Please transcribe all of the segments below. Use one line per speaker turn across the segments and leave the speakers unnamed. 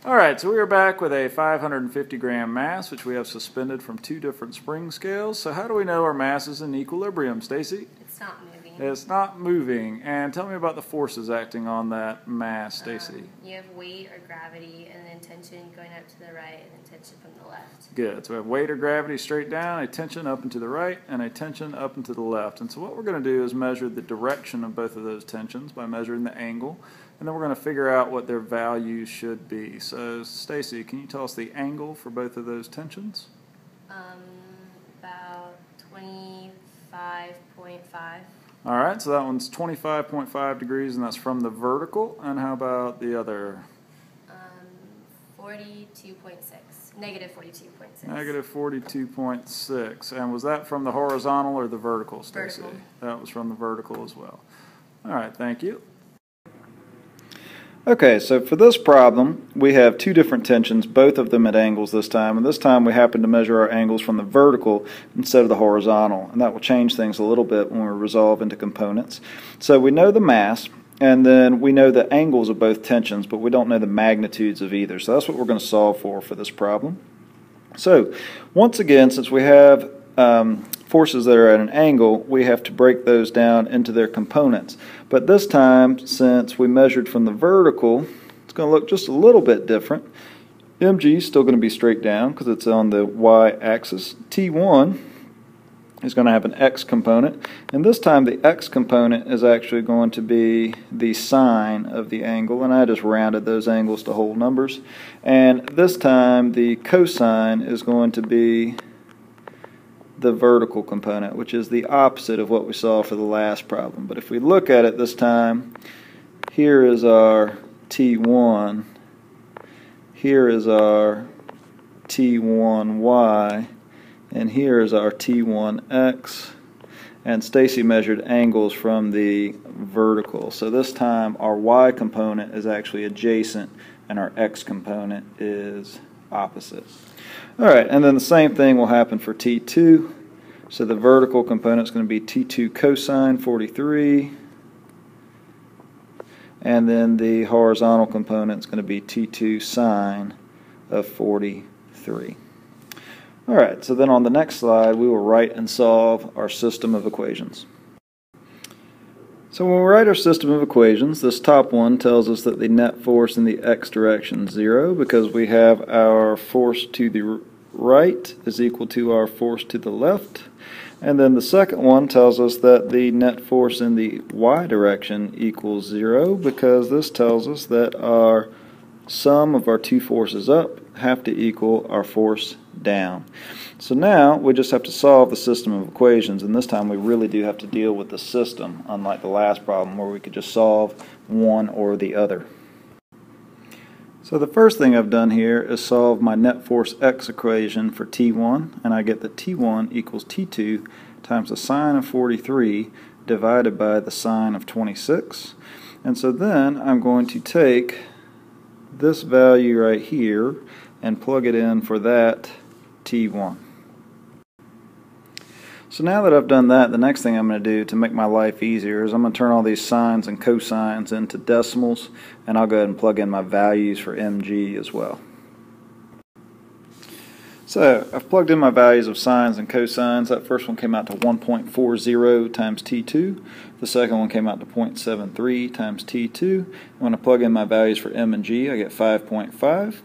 Alright, so we are back with a 550 gram mass, which we have suspended from two different spring scales. So how do we know our mass is in equilibrium, Stacy?
It's not moving.
It's not moving. And tell me about the forces acting on that mass, Stacy.
You have weight or gravity, and then tension going up to the right, and then tension from the left.
Good. So we have weight or gravity straight down, a tension up and to the right, and a tension up and to the left. And so what we're going to do is measure the direction of both of those tensions by measuring the angle. And then we're going to figure out what their values should be. So, Stacy, can you tell us the angle for both of those tensions?
About 25.5.
All right, so that one's 25.5 degrees, and that's from the vertical. And how about the other?
42.6. Negative 42.6.
Negative 42.6. And was that from the horizontal or the vertical, Stacy?
Vertical.
That was from the vertical as well. All right, thank you. Okay, so for this problem, we have two different tensions, both of them at angles this time, and this time we happen to measure our angles from the vertical instead of the horizontal, and that will change things a little bit when we resolve into components. So we know the mass, and then we know the angles of both tensions, but we don't know the magnitudes of either, so that's what we're going to solve for this problem. So, once again, since we have forces that are at an angle, we have to break those down into their components. But this time, since we measured from the vertical, it's going to look just a little bit different. mg is still going to be straight down because it's on the y-axis. T1 is going to have an x component, and this time the x component is actually going to be the sine of the angle, and I just rounded those angles to whole numbers. And this time the cosine is going to be the vertical component, which is the opposite of what we saw for the last problem. But if we look at it this time, here is our T1, here is our T1y, and here is our T1x, and Stacy measured angles from the vertical. So this time our y component is actually adjacent and our x component is opposite. Alright, and then the same thing will happen for T2. So the vertical component is going to be T2 cosine 43, and then the horizontal component is going to be T2 sine of 43. Alright, so then on the next slide we will write and solve our system of equations. So when we write our system of equations, this top one tells us that the net force in the x direction is 0 because we have our force to the right is equal to our force to the left. And then the second one tells us that the net force in the y direction equals 0 because this tells us that our sum of our two forces up have to equal our force down. So now we just have to solve the system of equations, and this time we really do have to deal with the system, unlike the last problem where we could just solve one or the other. So the first thing I've done here is solve my net force x equation for T1, and I get that T1 equals T2 times the sine of 43 divided by the sine of 26. And so then I'm going to take this value right here and plug it in for that T1. So now that I've done that, the next thing I'm going to do to make my life easier is I'm going to turn all these sines and cosines into decimals, and I'll go ahead and plug in my values for mg as well. So I've plugged in my values of sines and cosines. That first one came out to 1.40 times T2. The second one came out to 0.73 times T2. And when I plug in my values for m and g, I get 5.5.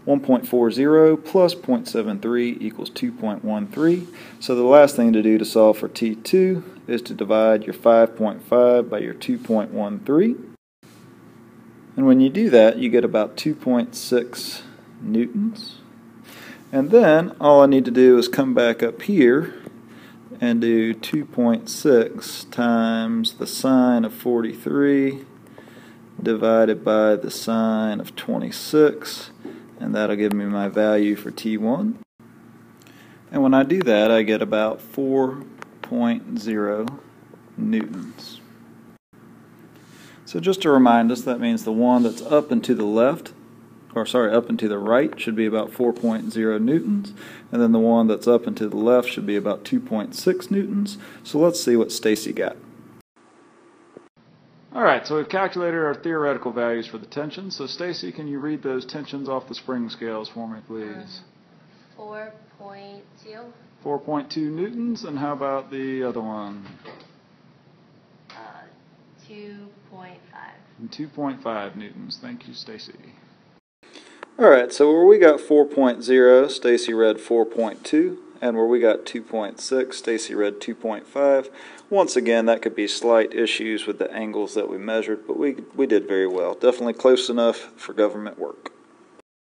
1.40 plus 0.73 equals 2.13. So the last thing to do to solve for T2 is to divide your 5.5 by your 2.13. And when you do that, you get about 2.6 newtons. And then all I need to do is come back up here and do 2.6 times the sine of 43 divided by the sine of 26. And that'll give me my value for T1. And when I do that, I get about 4.0 newtons. So just to remind us, that means the one that's up and to the left, up and to the right should be about 4.0 newtons, and then the one that's up and to the left should be about 2.6 newtons. So let's see what Stacy got. All right, so we've calculated our theoretical values for the tension. So Stacy, can you read those tensions off the spring scales for me, please?
4.2.
4.2 newtons, and how about the other one?
2.5.
2.5 newtons. Thank you, Stacy. All right, so where we got 4.0, Stacy read 4.2, and where we got 2.6, Stacy read 2.5. Once again, that could be slight issues with the angles that we measured, but we did very well. Definitely close enough for government work.